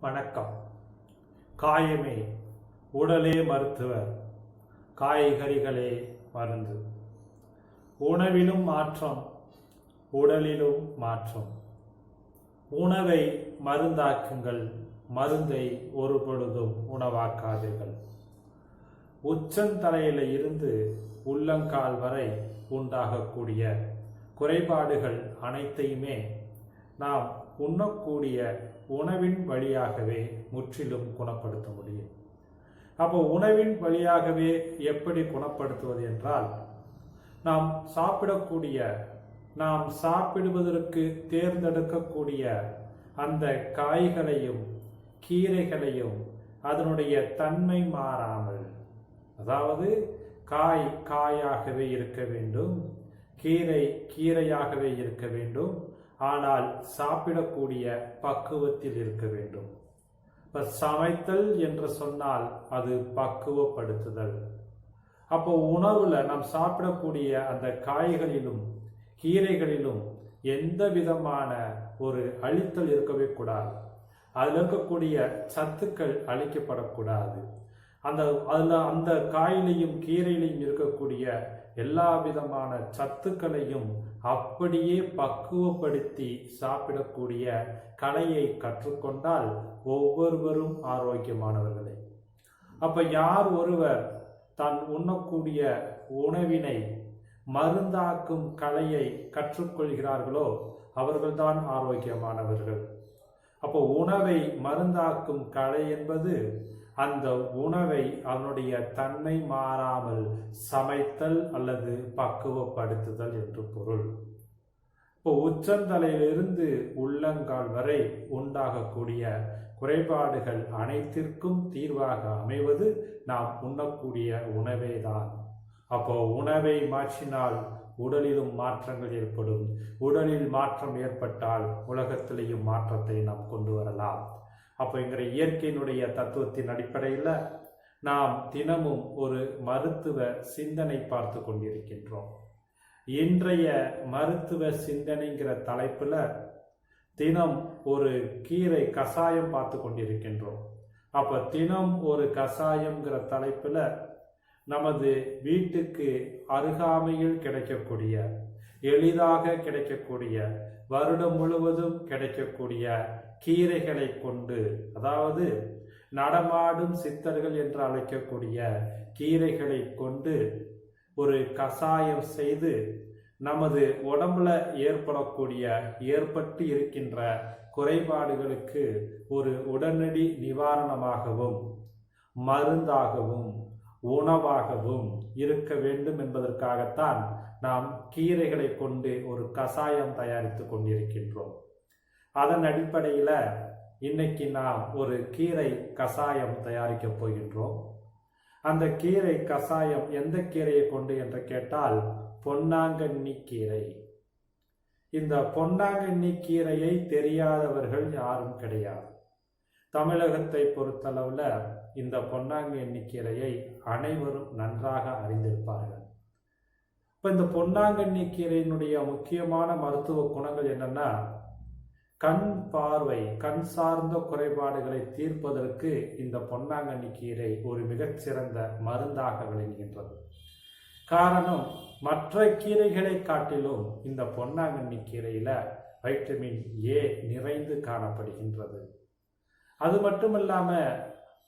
வணக்கம். காயமே உடலே மருத்துவர், காய்கறிகளே மருந்து. உணவிலும் மாற்றம், உடலிலும் மாற்றம். உணவை மருந்தாக்குங்கள், மருந்தை ஒரு பொழுதும் உணவாக்காதீர்கள். உச்சந்தலையில இருந்து உள்ளங்கால் வரை உண்டாகக்கூடிய குறைபாடுகள் அனைத்தையுமே நாம் உண்ணக்கூடிய உணவின் வழியாகவே முற்றிலும் குணப்படுத்த முடியும். அப்போ உணவின் வழியாகவே எப்படி குணப்படுத்துவது என்றால், நாம் சாப்பிடுவதற்கு தேர்ந்தெடுக்கக்கூடிய அந்த காய்களையும் கீரைகளையும் அதனுடைய தன்மை மாறாமல், அதாவது காய் காயாகவே இருக்க வேண்டும், கீரை கீரையாகவே இருக்க வேண்டும், ஆனால் சாப்பிடக்கூடிய பக்குவத்தில் இருக்க வேண்டும். இப்ப சமைத்தல் என்று சொன்னால் அது பக்குவப்படுத்துதல். அப்போ உணவுல நாம் சாப்பிடக்கூடிய அந்த காய்களிலும் கீரைகளிலும் எந்த விதமான ஒரு அழித்தல் இருக்கவே கூடாது. அதில் இருக்கக்கூடிய சத்துக்கள் அழிக்கப்படக்கூடாது. அந்த காயிலையும் கீரையிலையும் இருக்கக்கூடிய எல்லா விதமான சத்துக்களையும் அப்படியே பக்குவப்படுத்தி சாப்பிடக்கூடிய கலையை கற்றுக்கொண்டால் ஒவ்வொருவரும் ஆரோக்கியமானவர்களே. அப்ப யார் ஒருவர் தான் உண்ணக்கூடிய உணவினை மருந்தாக்கும் கலையை கற்றுக்கொள்கிறார்களோ அவர்கள்தான் ஆரோக்கியமானவர்கள். அப்போ உணவை மருந்தாக்கும் கலை என்பது அந்த உணவை அதனுடைய தன்மை மாறாமல் சமைத்தல் அல்லது பக்குவப்படுத்துதல் என்று பொருள். இப்போ உச்சந்தலையிலிருந்து உள்ளங்கால் வரை உண்டாகக்கூடிய குறைபாடுகள் அனைத்திற்கும் தீர்வாக அமைவது நாம் உண்ணக்கூடிய உணவே தான். அப்போ உணவை மாற்றினால் உடலிலும் மாற்றங்கள் ஏற்படும். உடலில் மாற்றம் ஏற்பட்டால் உலகத்திலேயும் மாற்றத்தை நாம் கொண்டு வரலாம். அப்போ என்கிற இயற்கையினுடைய தத்துவத்தின் அடிப்படையில் நாம் தினமும் ஒரு மருத்துவ சிந்தனை பார்த்து கொண்டிருக்கின்றோம். இன்றைய மருத்துவ சிந்தனைங்கிற தலைப்புல தினம் ஒரு கீரை கசாயம் பார்த்து கொண்டிருக்கின்றோம். அப்ப தினம் ஒரு கசாயம்ங்கிற தலைப்புல நமது வீட்டுக்கு அருகாமையில் கிடைக்கக்கூடிய, எளிதாக கிடைக்கக்கூடிய, வருடம் முழுவதும் கிடைக்கக்கூடிய கீரைகளை கொண்டு, அதாவது நடமாடும் சித்தர்கள் என்று அழைக்கக்கூடிய கீரைகளை கொண்டு ஒரு கசாயம் செய்து நமது உடம்புல ஏற்பட்டு இருக்கின்ற குறைபாடுகளுக்கு ஒரு உடனடி நிவாரணமாகவும் மருந்தாகவும் உணவாகவும் இருக்க வேண்டும் என்பதற்காகத்தான் நாம் கீரைகளை கொண்டு ஒரு கசாயம் தயாரித்து கொண்டிருக்கின்றோம். அதன் அடிப்படையில் இன்னைக்கு நாம் ஒரு கீரை கசாயம் தயாரிக்க போகின்றோம். அந்த கீரை கசாயம் எந்த கீரையை கொண்டு என்று கேட்டால் பொன்னாங்கண்ணி கீரை. இந்த பொன்னாங்கண்ணி கீரையை தெரியாதவர்கள் யாரும் கிடையாது. தமிழகத்தை பொறுத்தளவுல இந்த பொன்னாங்கண்ணி கீரையை அனைவரும் நன்றாக அறிந்திருப்பார்கள். இப்ப இந்த பொன்னாங்கண்ணி கீரையினுடைய முக்கியமான மருத்துவ குணங்கள் என்னன்னா, கண் பார்வை, கண் சார்ந்த குறைபாடுகளை தீர்ப்பதற்கு இந்த பொன்னாங்கண்ணி கீரை ஒரு மிகச்சிறந்த மருந்தாக விளங்குகின்றது. காரணம், மற்ற கீரைகளை காட்டிலும் இந்த பொன்னாங்கண்ணி கீரையில வைட்டமின் ஏ நிறைந்து காணப்படுகின்றது. அது மட்டுமல்லாம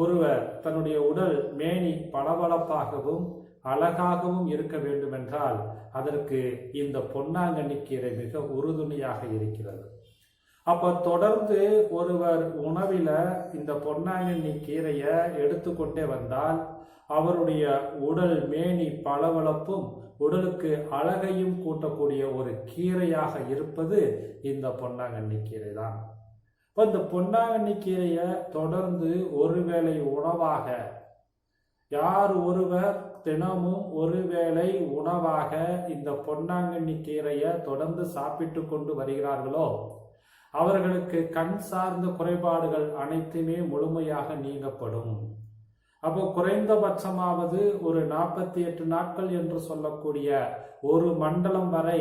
ஒருவர் தன்னுடைய உடல் மேனி பளபளப்பாகவும் அழகாகவும் இருக்க வேண்டும் என்றால் அதற்கு இந்த பொன்னாங்கண்ணி கீரை மிக உறுதுணையாக இருக்கிறது. அப்ப தொடர்ந்து ஒருவர் உணவில இந்த பொன்னாங்கண்ணி கீரையை எடுத்துக்கொண்டே வந்தால் அவருடைய உடல் மேனி பளபளப்பும் உடலுக்கு அழகையும் கூட்டக்கூடிய ஒரு கீரையாக இருப்பது இந்த பொன்னாங்கண்ணி கீரை தான். இந்த பொன்னாங்கண்ணி கீரையை தொடர்ந்து ஒருவேளை உணவாக யார் ஒருவர் தினமும் ஒருவேளை உணவாக இந்த பொன்னாங்கண்ணி கீரையை தொடர்ந்து சாப்பிட்டு கொண்டு வருகிறார்களோ அவர்களுக்கு கண் சார்ந்த குறைபாடுகள் அனைத்துமே முழுமையாக நீங்கப்படும். அப்போ குறைந்தபட்சமாவது ஒரு 48 நாட்கள் என்று சொல்லக்கூடிய ஒரு மண்டலம் வரை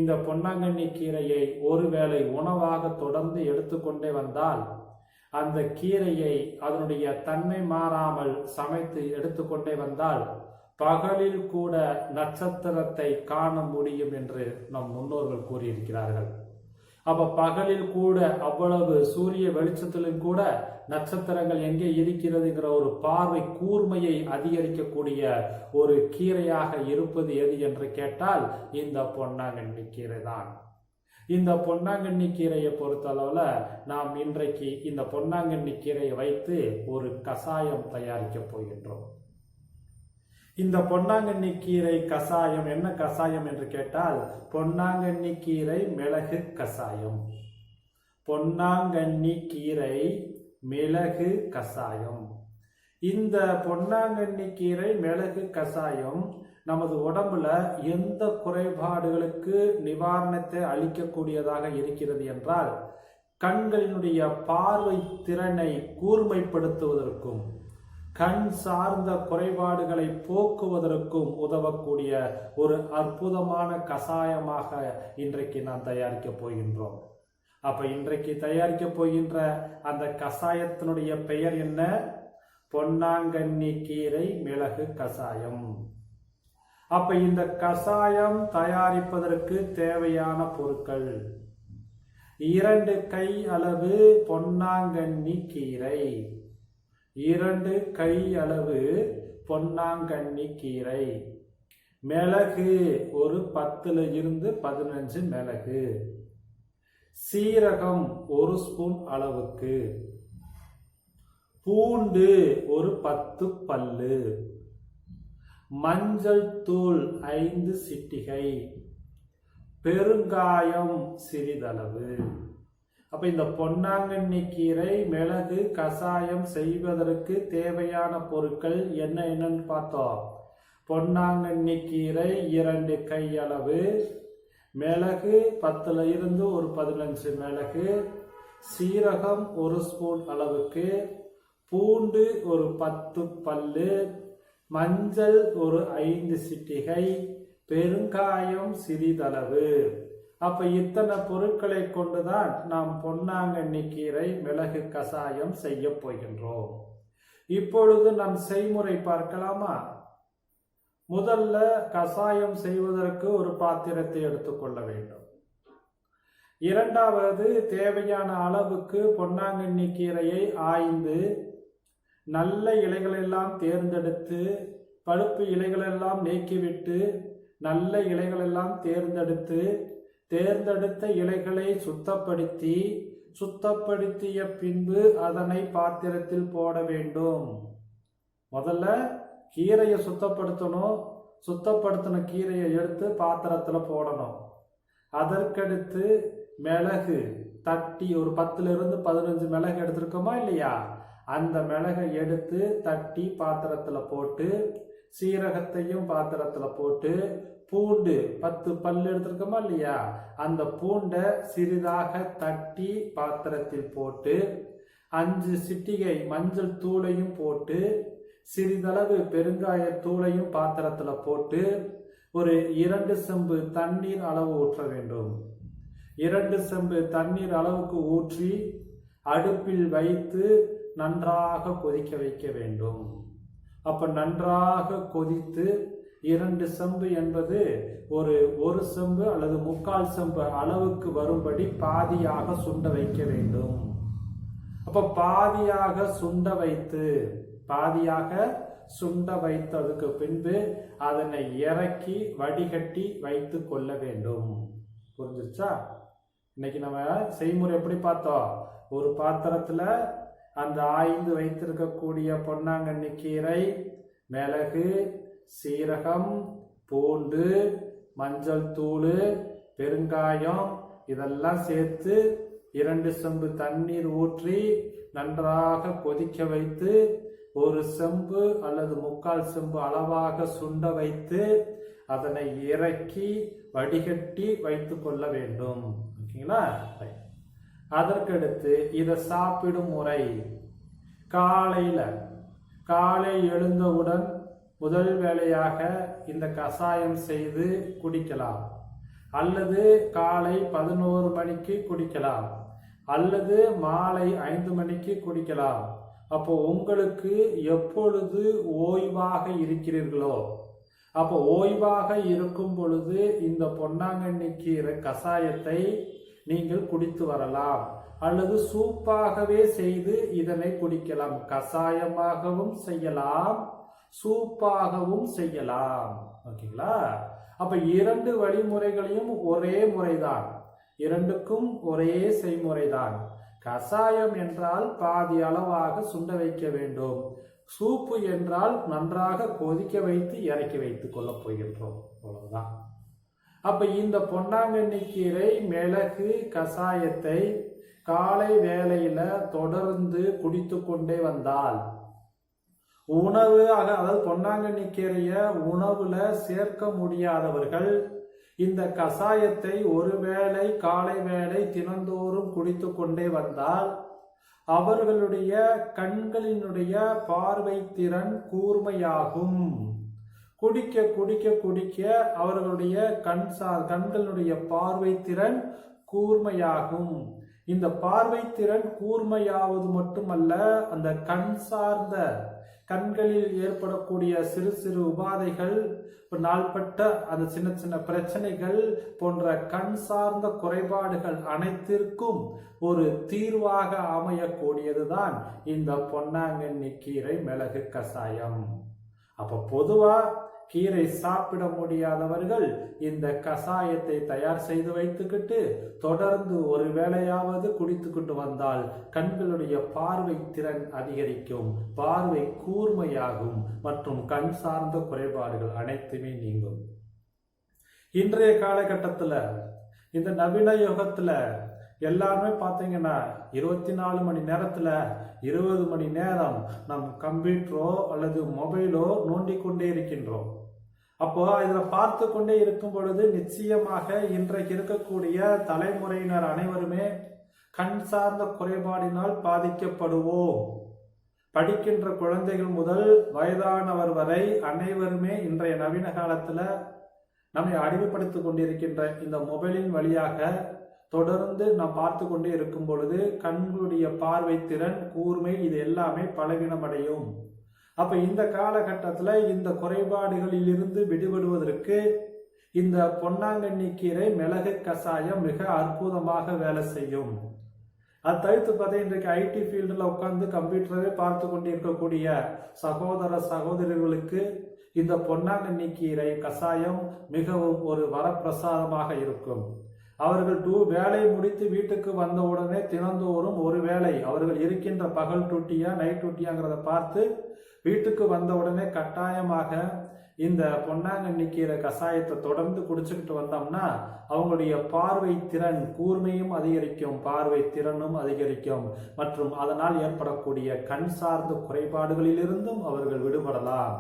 இந்த பொன்னாங்கண்ணி கீரையை ஒருவேளை உணவாக தொடர்ந்து எடுத்துக்கொண்டே வந்தால் அந்த கீரையை அதனுடைய தன்மை மாறாமல் சமைத்து எடுத்துக்கொண்டே வந்தால் பகலில் கூட நட்சத்திரத்தை காண முடியும் என்று நம் முன்னோர்கள் கூறியிருக்கிறார்கள். அப்ப பகலில் கூட அவ்வளவு சூரிய வெளிச்சத்திலும் கூட நட்சத்திரங்கள் எங்கே இருக்கிறதுங்கிற ஒரு பார்வை கூர்மையை அதிகரிக்கக்கூடிய ஒரு கீரையாக இருப்பது எது என்று கேட்டால் இந்த பொன்னாங்கண்ணி கீரை தான். இந்த பொன்னாங்கண்ணி கீரையை பொறுத்தளவுல நாம் இன்றைக்கு இந்த பொன்னாங்கண்ணி கீரையை வைத்து ஒரு கசாயம் தயாரிக்க போகின்றோம். இந்த பொன்னாங்கண்ணி கீரை கசாயம் என்ன கசாயம் என்று கேட்டால் பொன்னாங்கண்ணி கீரை மிளகு கசாயம். பொன்னாங்கண்ணி கீரை மிளகு கசாயம். இந்த பொன்னாங்கண்ணி கீரை மிளகு கசாயம் நமது உடம்புல எந்த குறைபாடுகளுக்கு நிவாரணத்தை அளிக்கக்கூடியதாக இருக்கிறது என்றால் கண்களினுடைய பார்வை திறனை கூர்மைப்படுத்துவதற்கும் கண் சார்ந்த குறைபாடுகளை போக்குவதற்கும் உதவக்கூடிய ஒரு அற்புதமான கசாயமாக இன்றைக்கு நாம் தயாரிக்க போகின்றோம். அப்ப இன்றைக்கு தயாரிக்க போகின்ற அந்த கசாயத்தினுடைய பெயர் என்ன? பொன்னாங்கண்ணி கீரை மிளகு கசாயம். அப்ப இந்த கசாயம் தயாரிப்பதற்கு தேவையான பொருட்கள் 2 கை அளவு பொன்னாங்கண்ணி கீரை, 2 கை அளவு பொன்னாங்கண்ணி கீரை, மிளகு ஒரு 10 இருந்து 15 மிளகு, சீரகம் 1 ஸ்பூன் அளவுக்கு, பூண்டு ஒரு 10 பல்லு, மஞ்சள் தூள் 5 சிட்டிகை, பெருங்காயம் சிறிதளவு. அப்ப இந்த பொன்னாங்கண்ணி கீரை மிளகு கசாயம் செய்வதற்கு தேவையான பொருட்கள் என்னன்னு பார்த்தோம். பொன்னாங்கண்ணி கீரை 2 கை அளவு, மிளகு 10 இருந்து ஒரு 15 மிளகு, சீரகம் 1 ஸ்பூன் அளவுக்கு, பூண்டு ஒரு 10 பல்லு, மஞ்சள் ஒரு 5 சிட்டிகை, பெருங்காயம் சிறிதளவு. அப்ப இத்தனை பொருட்களை கொண்டுதான் நாம் பொன்னாங்கண்ணி கீரை மிளகு கசாயம் செய்ய போகின்றோம். இப்பொழுது நாம் செய்முறை பார்க்கலாமா? முதல்ல கசாயம் செய்வதற்கு ஒரு பாத்திரத்தை எடுத்துக்கொள்ள வேண்டும். இரண்டாவது தேவையான அளவுக்கு பொன்னாங்கண்ணி கீரையை ஆய்ந்து நல்ல இலைகளெல்லாம் தேர்ந்தெடுத்து பழுப்பு இலைகளெல்லாம் நீக்கிவிட்டு நல்ல இலைகளெல்லாம் தேர்ந்தெடுத்த இலைகளை சுத்தப்படுத்திய பின்பு அதனை பாத்திரத்தில் போட வேண்டும். முதல்ல கீரையை சுத்தப்படுத்தணும். சுத்தப்படுத்தின கீரையை எடுத்து பாத்திரத்துல போடணும். அதற்கடுத்து மிளகு தட்டி ஒரு 10 இருந்து 15 மிளகு எடுத்திருக்கோமா இல்லையா, அந்த மிளகை எடுத்து தட்டி பாத்திரத்துல போட்டு, சீரகத்தையும் பாத்திரத்துல போட்டு, பூண்டு 10 பல்லு எடுத்திருக்கோமா இல்லையா, அந்த பூண்டை சிறிதாக தட்டி பாத்திரத்தில் போட்டு, 5 சிட்டிகை மஞ்சள் தூளையும் போட்டு, சிறிதளவு பெருங்காய தூளையும் பாத்திரத்துல போட்டு ஒரு 2 செம்பு தண்ணீர் அளவு ஊற்ற வேண்டும். 2 செம்பு தண்ணீர் அளவுக்கு ஊற்றி அடுப்பில் வைத்து நன்றாக கொதிக்க வைக்க வேண்டும். அப்ப நன்றாக கொதித்து 2 செம்பு என்பது ஒரு செம்பு அல்லது 3/4 செம்பு அளவுக்கு வரும்படி பாதியாக சுண்ட வைக்க வேண்டும். அப்ப பாதியாக சுண்ட வைத்ததுக்கு பின்பு அதனை இறக்கி வடிகட்டி வைத்து கொள்ள வேண்டும். புரிஞ்சிருச்சா? இன்னைக்கு நம்ம செய்முறை எப்படி பார்த்தோம்? ஒரு பாத்திரத்துல அந்த ஆய்ந்து வைத்திருக்கக்கூடிய பொன்னாங்கண்ணி கீரை, மிளகு, சீரகம், பூண்டு, மஞ்சள் தூள், பெருங்காயம் இதெல்லாம் சேர்த்து 2 செம்பு தண்ணீர் ஊற்றி நன்றாக கொதிக்க வைத்து 1 செம்பு அல்லது 3/4 செம்பு அளவாக சுண்ட வைத்து அதனை இறக்கி வடிகட்டி வைத்து கொள்ள வேண்டும். ஓகேங்களா? அதற்கடுத்து இதை சாப்பிடும் முறை, காலை எழுந்தவுடன் முதல் வேளையாக இந்த கசாயம் செய்து குடிக்கலாம், அல்லது காலை 11 மணிக்கு குடிக்கலாம், அல்லது மாலை 5 மணிக்கு குடிக்கலாம். அப்போ உங்களுக்கு எப்பொழுது ஓய்வாக இருக்கிறீர்களோ, அப்போ ஓய்வாக இருக்கும் பொழுது இந்த பொன்னாங்கண்ணி கீரை கஷாயத்தை நீங்கள் குடித்து வரலாம். அல்லது சூப்பாகவே செய்து இதனை குடிக்கலாம். கஷாயமாகவும் செய்யலாம், சூப்பாகவும் செய்யலாம். ஓகேங்களா? அப்ப 2 வழிமுறைகளையும் ஒரே முறைதான், இரண்டுக்கும் ஒரே செய்முறைதான். கஷாயம் என்றால் பாதி அளவாக சுண்ட வைக்க வேண்டும். சூப்பு என்றால் நன்றாக கொதிக்க வைத்து இறக்கி வைத்துக் கொள்ளப் போகின்றோம். அவ்வளவுதான். அப்ப இந்த பொன்னாங்கண்ணி கீரை மிளகு கஷாயத்தை காலை வேளையில தொடர்ந்து குடித்து கொண்டே வந்தால், உணவு அதாவது பொன்னாங்கண்ணி கீரைய உணவுல சேர்க்க முடியாதவர்கள் இந்த கஷாயத்தை ஒருவேளை காலை வேளை தினந்தோறும் குடித்து கொண்டே வந்தால் அவர்களுடைய கண்களினுடைய பார்வை திறன் கூர்மையாகும். குடிக்க குடிக்க குடிக்க அவர்களுடைய கண்களுடைய பார்வை திறன் கூர்மையாகும். இந்த பார்வை திறன் கூர்மையாவது மட்டுமல்ல, அந்த கண் சார்ந்த கண்களில் ஏற்படக்கூடிய சிறு சிறு உபாதைகள், நாள்பட்ட அந்த சின்ன சின்ன பிரச்சனைகள் போன்ற கண் சார்ந்த குறைபாடுகள் அனைத்திற்கும் ஒரு தீர்வாக அமையக்கூடியதுதான் இந்த பொன்னாங்கண்ணி கீரை மிளகு கஷாயம். அப்ப பொதுவா கீரை சாப்பிட முடியாதவர்கள் இந்த கஷாயத்தை தயார் செய்து வைத்துக்கிட்டு தொடர்ந்து ஒரு வேளையாவது குடித்துக்கிட்டு வந்தால் கண்களுடைய பார்வை திறன் அதிகரிக்கும், பார்வை கூர்மையாகும் மற்றும் கண் சார்ந்த குறைபாடுகள் அனைத்துமே நீங்கும். இன்றைய காலகட்டத்தில் இந்த நவீன யுகத்துல எல்லாருமே பார்த்தீங்கன்னா 24 மணி நேரத்துல 20 மணி நேரம் நம் கம்ப்யூட்டரோ அல்லது மொபைலோ நோண்டி கொண்டே இருக்கின்றோம். அப்போ இதுல பார்த்து கொண்டே இருக்கும் பொழுது நிச்சயமாக இன்றைக்கு இருக்கக்கூடிய தலைமுறையினர் அனைவருமே கண் சார்ந்த குறைபாடினால் பாதிக்கப்படுவோம். படிக்கின்ற குழந்தைகள் முதல் வயதானவர் வரை அனைவருமே இன்றைய நவீன காலத்துல நம்மை அடிமைப்படுத்திக் கொண்டிருக்கின்ற இந்த மொபைலின் வழியாக தொடர்ந்து நாம் பார்த்து கொண்டே இருக்கும் பொழுது கண்களுடைய பார்வை திறன் கூர்மை இது எல்லாமே பலவீனமடையும். அப்ப இந்த காலகட்டத்தில் இந்த குறைபாடுகளில் இருந்து விடுபடுவதற்கு இந்த பொன்னாங்கண்ணி கீரை மிளகு கஷாயம் மிக அற்புதமாக வேலை செய்யும். அது தவிர்த்து பார்த்தா இன்றைக்கு ஐடி ஃபீல்டில் உட்கார்ந்து கம்ப்யூட்டரவே பார்த்து கொண்டிருக்கக்கூடிய சகோதர சகோதரிகளுக்கு இந்த பொன்னாங்கண்ணி கீரை கஷாயம் மிகவும் ஒரு வரப்பிரசாதமாக இருக்கும். அவர்கள் வேலை முடித்து வீட்டுக்கு வந்த உடனே தினந்தோறும் ஒரு வேளை அவர்கள் இருக்கின்ற பகல் டூட்டியா நைட் டூட்டியாங்கிறத பார்த்து வீட்டுக்கு வந்த உடனே கட்டாயமாக இந்த பொன்னாங்கண்ணி கீரை கஷாயத்தை தொடர்ந்து குடிச்சுக்கிட்டு வந்தோம்னா அவங்களுடைய பார்வை திறன் கூர்மையும் அதிகரிக்கும், பார்வை திறனும் அதிகரிக்கும் மற்றும் அதனால் ஏற்படக்கூடிய கண் சார்ந்த குறைபாடுகளிலிருந்தும் அவர்கள் விடுபடலாம்.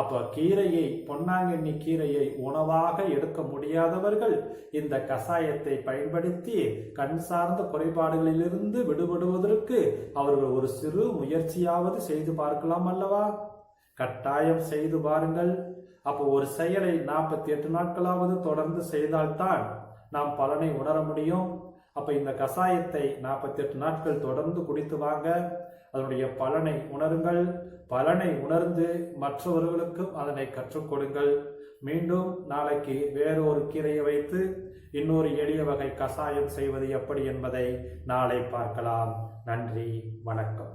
அப்ப கீரையை பொன்னாங்கண்ணி கீரையை உணவாக எடுக்க முடியாதவர்கள் இந்த கஷாயத்தை பயன்படுத்தி கண் சார்ந்த குறைபாடுகளிலிருந்து விடுபடுவதற்கு அவர்கள் ஒரு சிறு முயற்சியாவது செய்து பார்க்கலாம் அல்லவா? கட்டாயம் செய்து பாருங்கள். அப்போ ஒரு செயலை 48 நாட்களாவது தொடர்ந்து செய்தால்தான் நாம் பலனை உணர முடியும். அப்ப இந்த கஷாயத்தை 48 நாட்கள் தொடர்ந்து குடித்து வாங்க, அதனுடைய பலனை உணருங்கள். பலனை உணர்ந்து மற்றவர்களுக்கும் அதனை கற்றுக் கொடுங்கள். மீண்டும் நாளைக்கு வேறொரு கீரையை வைத்து இன்னொரு எளிய வகை கஷாயம் செய்வது எப்படி என்பதை நாளை பார்க்கலாம். நன்றி, வணக்கம்.